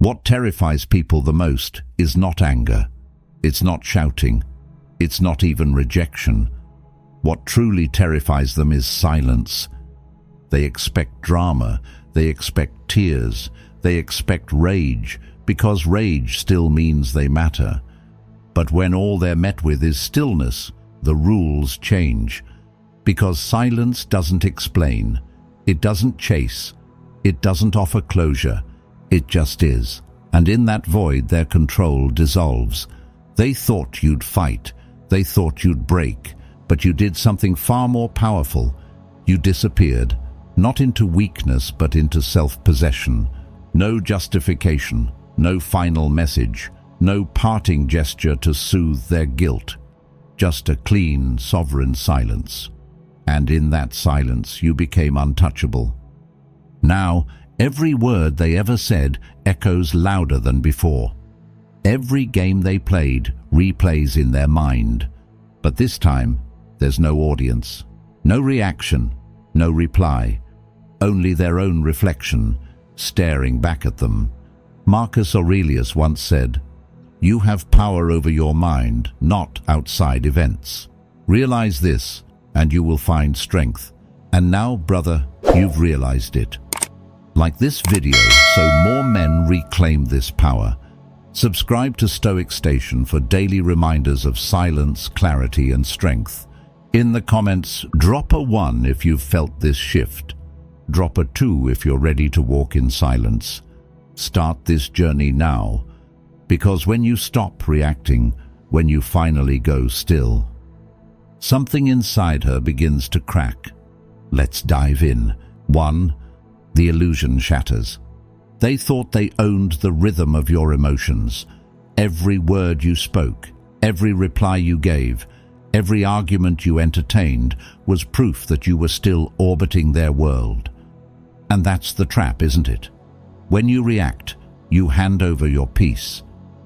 What terrifies people the most is not anger. It's not shouting. It's not even rejection. What truly terrifies them is silence. They expect drama. They expect tears. They expect rage, because rage still means they matter. But when all they're met with is stillness, the rules change. Because silence doesn't explain. It doesn't chase. It doesn't offer closure. It just is. And in that void, their control dissolves. They thought you'd fight. They thought you'd break. But you did something far more powerful. You disappeared, not into weakness, but into self-possession. No justification, no final message, no parting gesture to soothe their guilt. Just a clean, sovereign silence. And in that silence, you became untouchable. Now, every word they ever said echoes louder than before. Every game they played replays in their mind. But this time, there's no audience, no reaction, no reply. Only their own reflection, staring back at them. Marcus Aurelius once said, "You have power over your mind, not outside events. Realize this, and you will find strength." And now, brother, you've realized it. Like this video, so more men reclaim this power. Subscribe to Stoic Station for daily reminders of silence, clarity, and strength. In the comments, drop a 1 if you've felt this shift. Drop a 2 if you're ready to walk in silence. Start this journey now, because when you stop reacting, when you finally go still, something inside her begins to crack. Let's dive in. 1. The illusion shatters. They thought they owned the rhythm of your emotions. Every word you spoke, every reply you gave, every argument you entertained was proof that you were still orbiting their world. And that's the trap, isn't it? When you react, you hand over your peace.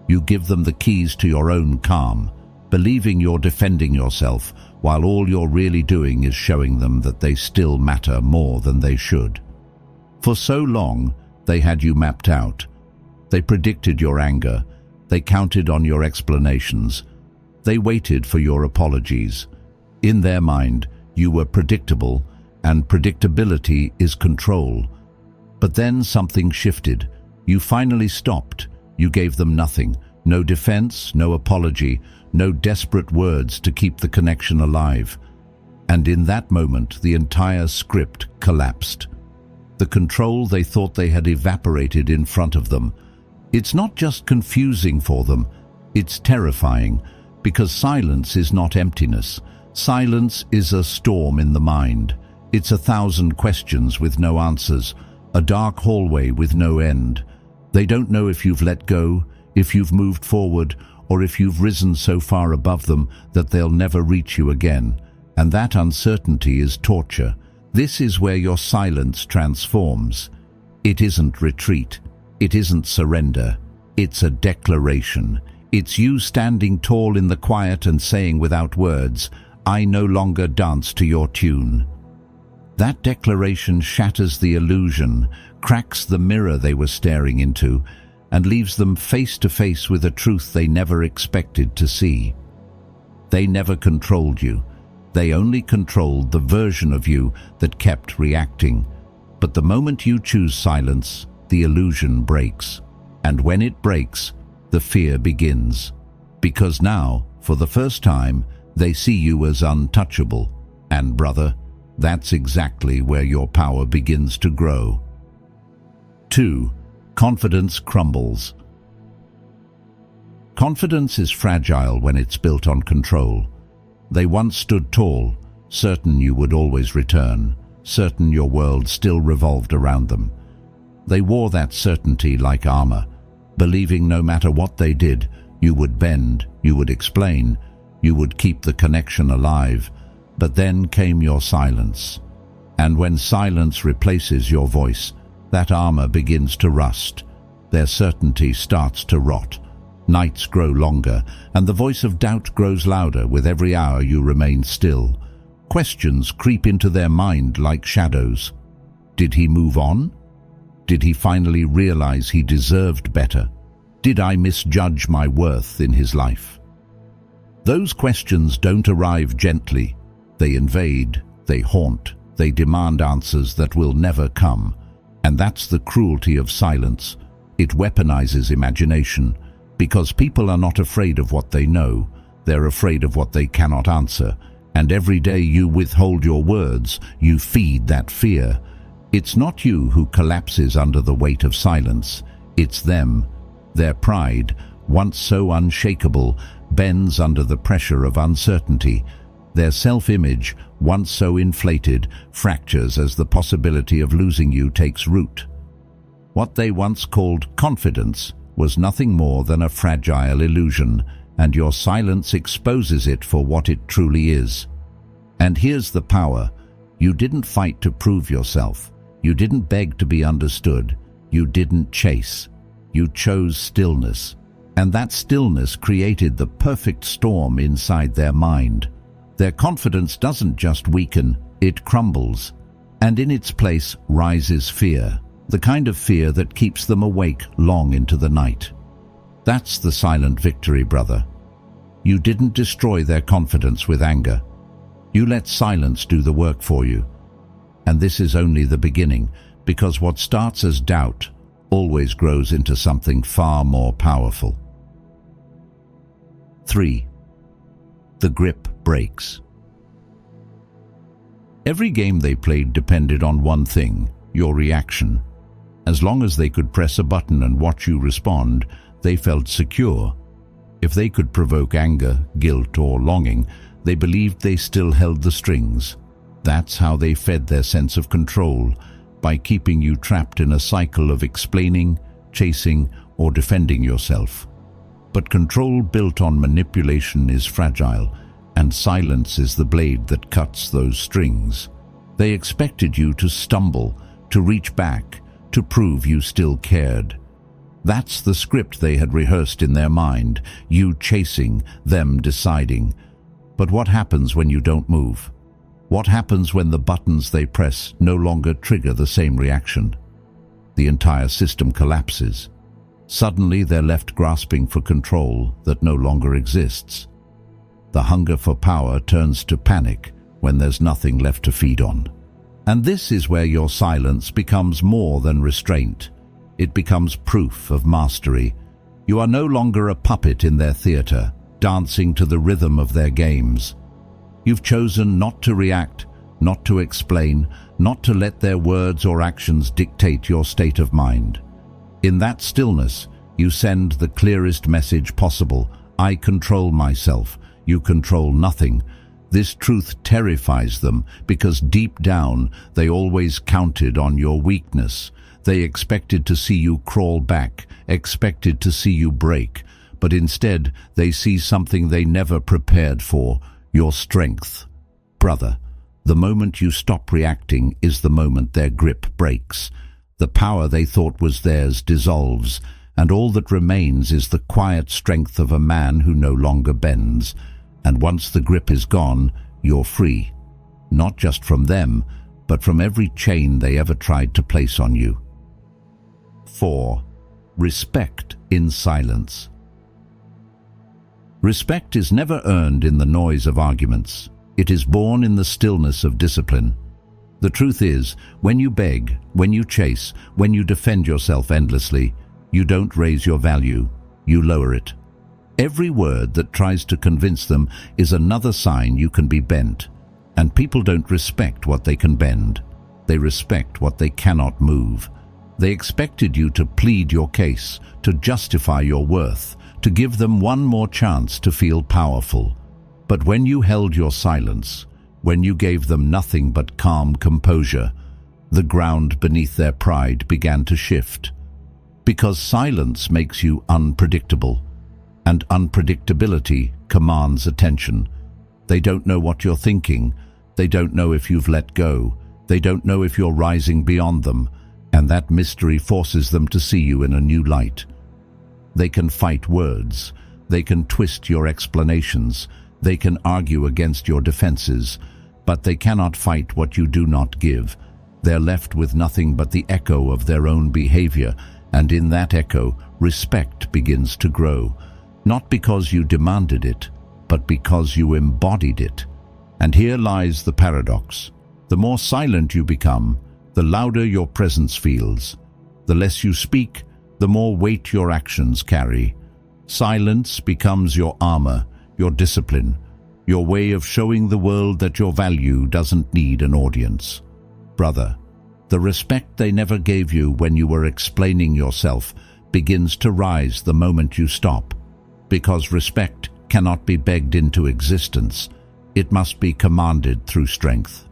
You give them the keys to your own calm, believing you're defending yourself, while all you're really doing is showing them that they still matter more than they should. For so long, they had you mapped out. They predicted your anger. They counted on your explanations. They waited for your apologies. In their mind, you were predictable, and predictability is control. But then something shifted. You finally stopped. You gave them nothing. No defense, no apology, no desperate words to keep the connection alive. And in that moment, the entire script collapsed. The control they thought they had evaporated in front of them. It's not just confusing for them, it's terrifying, because silence is not emptiness. Silence is a storm in the mind. It's 1,000 questions with no answers, a dark hallway with no end. They don't know if you've let go, if you've moved forward, or if you've risen so far above them that they'll never reach you again. And that uncertainty is torture. This is where your silence transforms. It isn't retreat. It isn't surrender. It's a declaration. It's you standing tall in the quiet and saying without words, "I no longer dance to your tune." That declaration shatters the illusion, cracks the mirror they were staring into, and leaves them face to face with a truth they never expected to see. They never controlled you. They only controlled the version of you that kept reacting. But the moment you choose silence, the illusion breaks. And when it breaks, the fear begins. Because now, for the first time, they see you as untouchable. And brother, that's exactly where your power begins to grow. 2. Confidence crumbles. Confidence is fragile when it's built on control. They once stood tall, certain you would always return, certain your world still revolved around them. They wore that certainty like armor, believing no matter what they did, you would bend, you would explain, you would keep the connection alive. But then came your silence. And when silence replaces your voice, that armor begins to rust. Their certainty starts to rot. Nights grow longer, and the voice of doubt grows louder with every hour you remain still. Questions creep into their mind like shadows. Did he move on? Did he finally realize he deserved better? Did I misjudge my worth in his life? Those questions don't arrive gently. They invade, they haunt, they demand answers that will never come. And that's the cruelty of silence. It weaponizes imagination, because people are not afraid of what they know. They're afraid of what they cannot answer. And every day you withhold your words, you feed that fear. It's not you who collapses under the weight of silence. It's them. Their pride, once so unshakable, bends under the pressure of uncertainty. Their self-image, once so inflated, fractures as the possibility of losing you takes root. What they once called confidence was nothing more than a fragile illusion, and your silence exposes it for what it truly is. And here's the power. You didn't fight to prove yourself. You didn't beg to be understood. You didn't chase. You chose stillness. And that stillness created the perfect storm inside their mind. Their confidence doesn't just weaken, it crumbles. And in its place rises fear, the kind of fear that keeps them awake long into the night. That's the silent victory, brother. You didn't destroy their confidence with anger. You let silence do the work for you. And this is only the beginning, because what starts as doubt always grows into something far more powerful. 3. The grip breaks. Every game they played depended on one thing: your reaction. As long as they could press a button and watch you respond, they felt secure. If they could provoke anger, guilt, or longing, they believed they still held the strings. That's how they fed their sense of control, by keeping you trapped in a cycle of explaining, chasing, or defending yourself. But control built on manipulation is fragile, and silence is the blade that cuts those strings. They expected you to stumble, to reach back, to prove you still cared. That's the script they had rehearsed in their mind, you chasing, them deciding. But what happens when you don't move? What happens when the buttons they press no longer trigger the same reaction? The entire system collapses. Suddenly they're left grasping for control that no longer exists. The hunger for power turns to panic when there's nothing left to feed on. And this is where your silence becomes more than restraint. It becomes proof of mastery. You are no longer a puppet in their theater, dancing to the rhythm of their games. You've chosen not to react, not to explain, not to let their words or actions dictate your state of mind. In that stillness, you send the clearest message possible: I control myself, you control nothing. This truth terrifies them because deep down they always counted on your weakness. They expected to see you crawl back, expected to see you break, but instead they see something they never prepared for: your strength. Brother, the moment you stop reacting is the moment their grip breaks. The power they thought was theirs dissolves, and all that remains is the quiet strength of a man who no longer bends. And once the grip is gone, you're free. Not just from them, but from every chain they ever tried to place on you. 4. Respect in silence. Respect is never earned in the noise of arguments. It is born in the stillness of discipline. The truth is, when you beg, when you chase, when you defend yourself endlessly, you don't raise your value, you lower it. Every word that tries to convince them is another sign you can be bent. And people don't respect what they can bend. They respect what they cannot move. They expected you to plead your case, to justify your worth, to give them one more chance to feel powerful. But when you held your silence, when you gave them nothing but calm composure, the ground beneath their pride began to shift. Because silence makes you unpredictable, and unpredictability commands attention. They don't know what you're thinking. They don't know if you've let go. They don't know if you're rising beyond them, and that mystery forces them to see you in a new light. They can fight words. They can twist your explanations. They can argue against your defenses, but they cannot fight what you do not give. They're left with nothing but the echo of their own behavior, and in that echo, respect begins to grow, not because you demanded it, but because you embodied it. And here lies the paradox. The more silent you become, the louder your presence feels. The less you speak, the more weight your actions carry. Silence becomes your armor, your discipline, your way of showing the world that your value doesn't need an audience. Brother, the respect they never gave you when you were explaining yourself begins to rise the moment you stop, because respect cannot be begged into existence. It must be commanded through strength.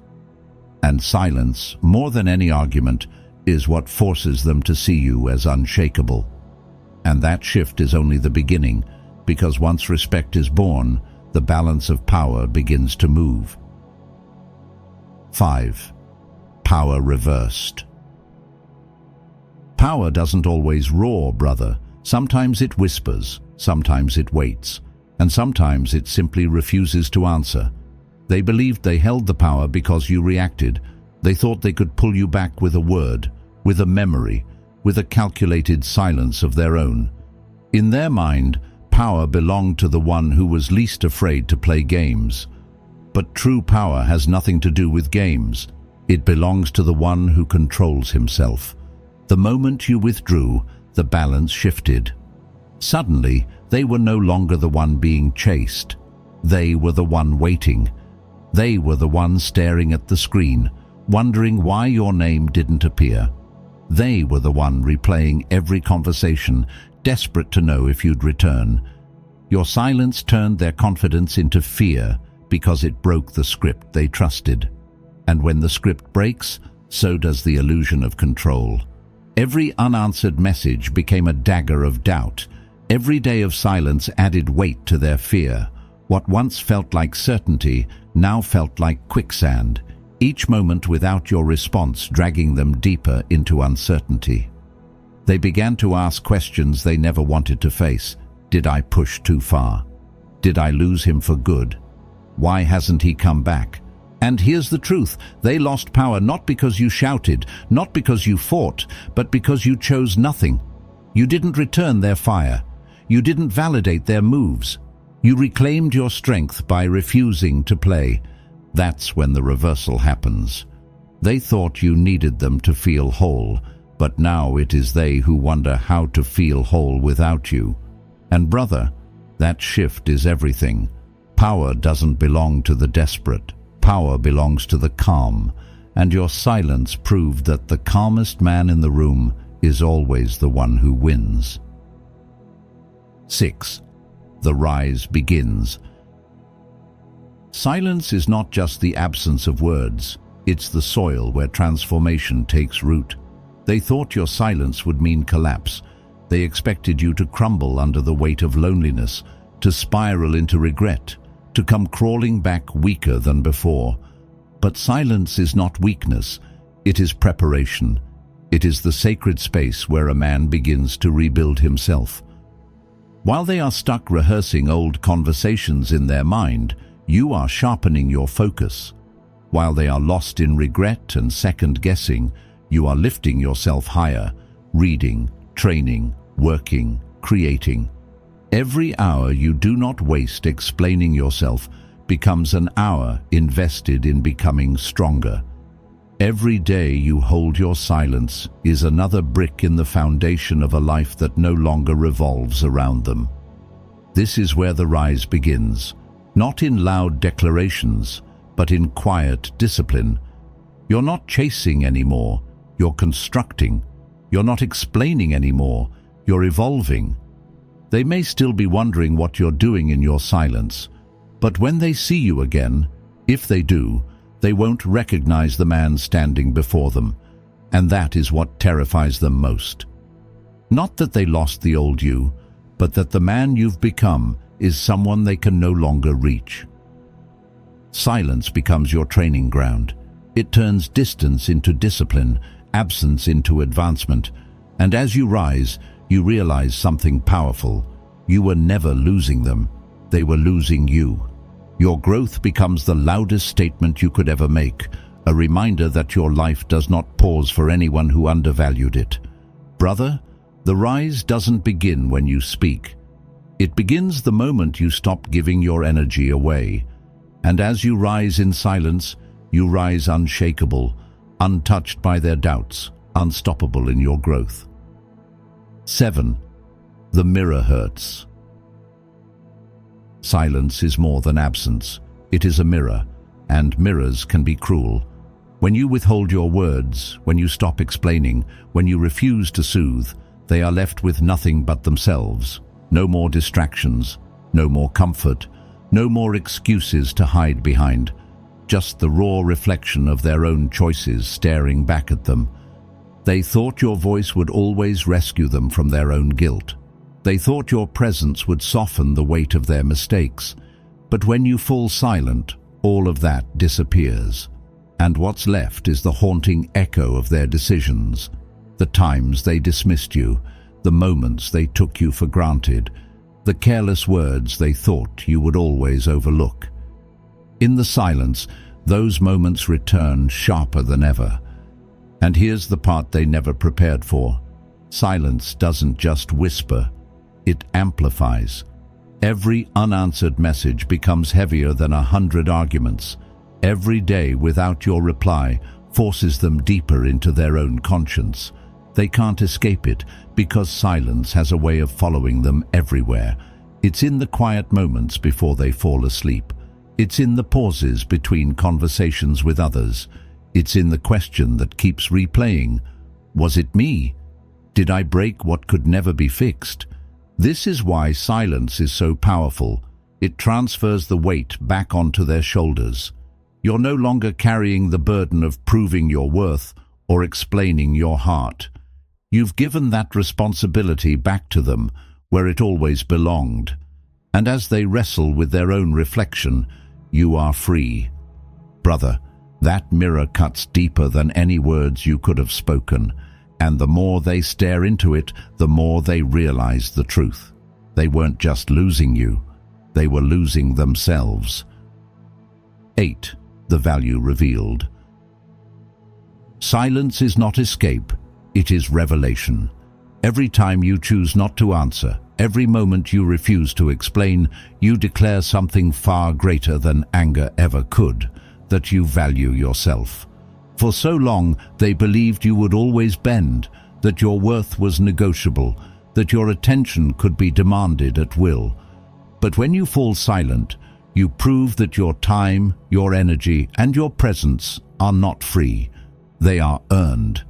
And silence, more than any argument, is what forces them to see you as unshakable. And that shift is only the beginning, because once respect is born, the balance of power begins to move. 5. Power reversed. Power doesn't always roar, brother. Sometimes it whispers, sometimes it waits, and sometimes it simply refuses to answer. They believed they held the power because you reacted. They thought they could pull you back with a word, with a memory, with a calculated silence of their own. In their mind, power belonged to the one who was least afraid to play games. But true power has nothing to do with games. It belongs to the one who controls himself. The moment you withdrew, the balance shifted. Suddenly, they were no longer the one being chased. They were the one waiting. They were the one staring at the screen, wondering why your name didn't appear. They were the one replaying every conversation, desperate to know if you'd return. Your silence turned their confidence into fear because it broke the script they trusted. And when the script breaks, so does the illusion of control. Every unanswered message became a dagger of doubt. Every day of silence added weight to their fear. What once felt like certainty now felt like quicksand, each moment without your response dragging them deeper into uncertainty. They began to ask questions they never wanted to face. Did I push too far? Did I lose him for good? Why hasn't he come back? And here's the truth, they lost power not because you shouted, not because you fought, but because you chose nothing. You didn't return their fire. You didn't validate their moves. You reclaimed your strength by refusing to play. That's when the reversal happens. They thought you needed them to feel whole, but now it is they who wonder how to feel whole without you. And brother, that shift is everything. Power doesn't belong to the desperate. Power belongs to the calm, and your silence proved that the calmest man in the room is always the one who wins. 6. The rise begins. Silence is not just the absence of words, it's the soil where transformation takes root. They thought your silence would mean collapse. They expected you to crumble under the weight of loneliness, to spiral into regret, to come crawling back weaker than before. But silence is not weakness, it is preparation. It is the sacred space where a man begins to rebuild himself. While they are stuck rehearsing old conversations in their mind, you are sharpening your focus. While they are lost in regret and second-guessing, you are lifting yourself higher, reading, training, working, creating. Every hour you do not waste explaining yourself becomes an hour invested in becoming stronger. Every day you hold your silence is another brick in the foundation of a life that no longer revolves around them. This is where the rise begins, not in loud declarations, but in quiet discipline. You're not chasing anymore, you're constructing. You're not explaining anymore, you're evolving. They may still be wondering what you're doing in your silence, but when they see you again, if they do, they won't recognize the man standing before them, and that is what terrifies them most. Not that they lost the old you, but that the man you've become is someone they can no longer reach. Silence becomes your training ground. It turns distance into discipline, absence into advancement, and as you rise, you realize something powerful. You were never losing them. They were losing you. Your growth becomes the loudest statement you could ever make, a reminder that your life does not pause for anyone who undervalued it. Brother, the rise doesn't begin when you speak. It begins the moment you stop giving your energy away. And as you rise in silence, you rise unshakable, untouched by their doubts, unstoppable in your growth. 7. The mirror hurts. Silence is more than absence. It is a mirror, and mirrors can be cruel. When you withhold your words, when you stop explaining, when you refuse to soothe, they are left with nothing but themselves. No more distractions, no more comfort, no more excuses to hide behind. Just the raw reflection of their own choices staring back at them. They thought your voice would always rescue them from their own guilt. They thought your presence would soften the weight of their mistakes. But when you fall silent, all of that disappears. And what's left is the haunting echo of their decisions. The times they dismissed you, the moments they took you for granted, the careless words they thought you would always overlook. In the silence, those moments return sharper than ever. And here's the part they never prepared for. Silence doesn't just whisper, it amplifies. Every unanswered message becomes heavier than 100 arguments. Every day without your reply forces them deeper into their own conscience. They can't escape it because silence has a way of following them everywhere. It's in the quiet moments before they fall asleep. It's in the pauses between conversations with others. It's in the question that keeps replaying. Was it me? Did I break what could never be fixed? This is why silence is so powerful. It transfers the weight back onto their shoulders. You're no longer carrying the burden of proving your worth or explaining your heart. You've given that responsibility back to them where it always belonged. And as they wrestle with their own reflection, you are free. Brother, that mirror cuts deeper than any words you could have spoken, and the more they stare into it, the more they realize the truth. They weren't just losing you, they were losing themselves. 8. The value revealed. Silence is not escape, it is revelation. Every time you choose not to answer, every moment you refuse to explain, you declare something far greater than anger ever could, that you value yourself. For so long, they believed you would always bend, that your worth was negotiable, that your attention could be demanded at will. But when you fall silent, you prove that your time, your energy, and your presence are not free. They are earned.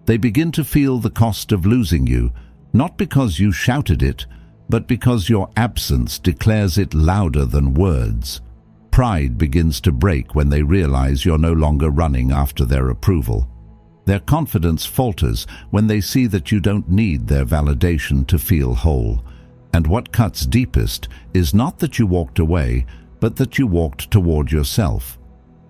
They begin to feel the cost of losing you, not because you shouted it, but because your absence declares it louder than words. Pride begins to break when they realize you're no longer running after their approval. Their confidence falters when they see that you don't need their validation to feel whole. And what cuts deepest is not that you walked away, but that you walked toward yourself.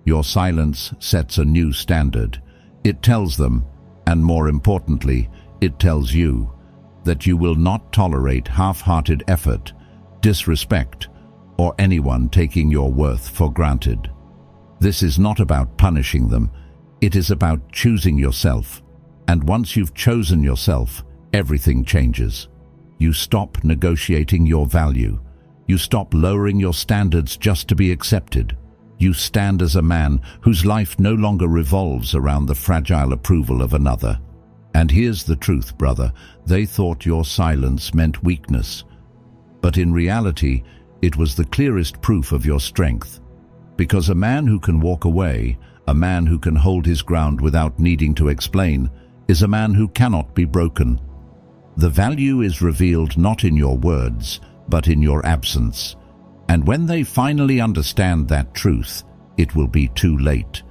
Your silence sets a new standard. It tells them, and more importantly, it tells you, that you will not tolerate half-hearted effort, disrespect, or anyone taking your worth for granted. This is not about punishing them, it is about choosing yourself. And once you've chosen yourself, everything changes. You stop negotiating your value. You stop lowering your standards just to be accepted. You stand as a man whose life no longer revolves around the fragile approval of another. And here's the truth, brother. They thought your silence meant weakness. But in reality, it was the clearest proof of your strength. Because a man who can walk away, a man who can hold his ground without needing to explain, is a man who cannot be broken. The value is revealed not in your words, but in your absence. And when they finally understand that truth, it will be too late,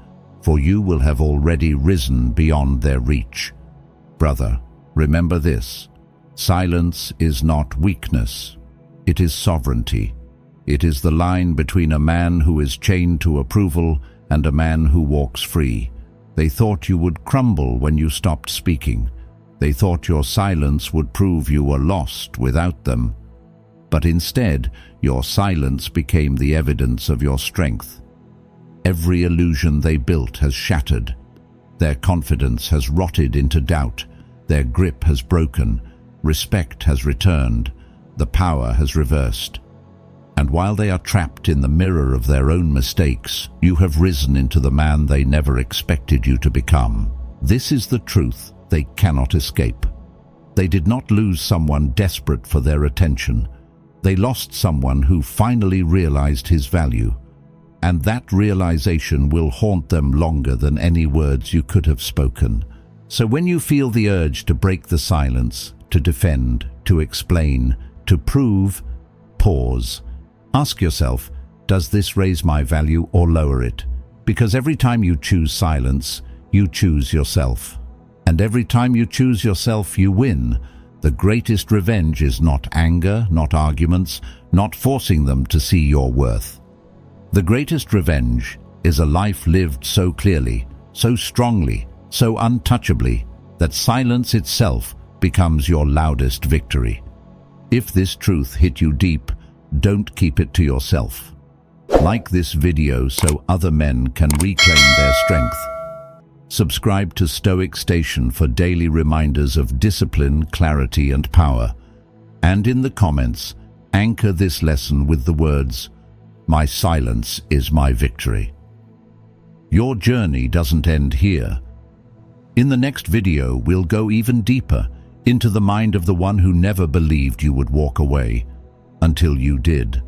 for you will have already risen beyond their reach. Brother, remember this: silence is not weakness, it is sovereignty. It is the line between a man who is chained to approval and a man who walks free. They thought you would crumble when you stopped speaking. They thought your silence would prove you were lost without them. But instead, your silence became the evidence of your strength. Every illusion they built has shattered. Their confidence has rotted into doubt. Their grip has broken. Respect has returned. The power has reversed. And while they are trapped in the mirror of their own mistakes, you have risen into the man they never expected you to become. This is the truth they cannot escape. They did not lose someone desperate for their attention. They lost someone who finally realized his value. And that realization will haunt them longer than any words you could have spoken. So when you feel the urge to break the silence, to defend, to explain, to prove, pause. Ask yourself, does this raise my value or lower it? Because every time you choose silence, you choose yourself. And every time you choose yourself, you win. The greatest revenge is not anger, not arguments, not forcing them to see your worth. The greatest revenge is a life lived so clearly, so strongly, so untouchably, that silence itself becomes your loudest victory. If this truth hit you deep, don't keep it to yourself. Like this video so other men can reclaim their strength. Subscribe to Stoic Station for daily reminders of discipline, clarity, and power. And in the comments, anchor this lesson with the words, "My silence is my victory." Your journey doesn't end here. In the next video, we'll go even deeper into the mind of the one who never believed you would walk away, until you did.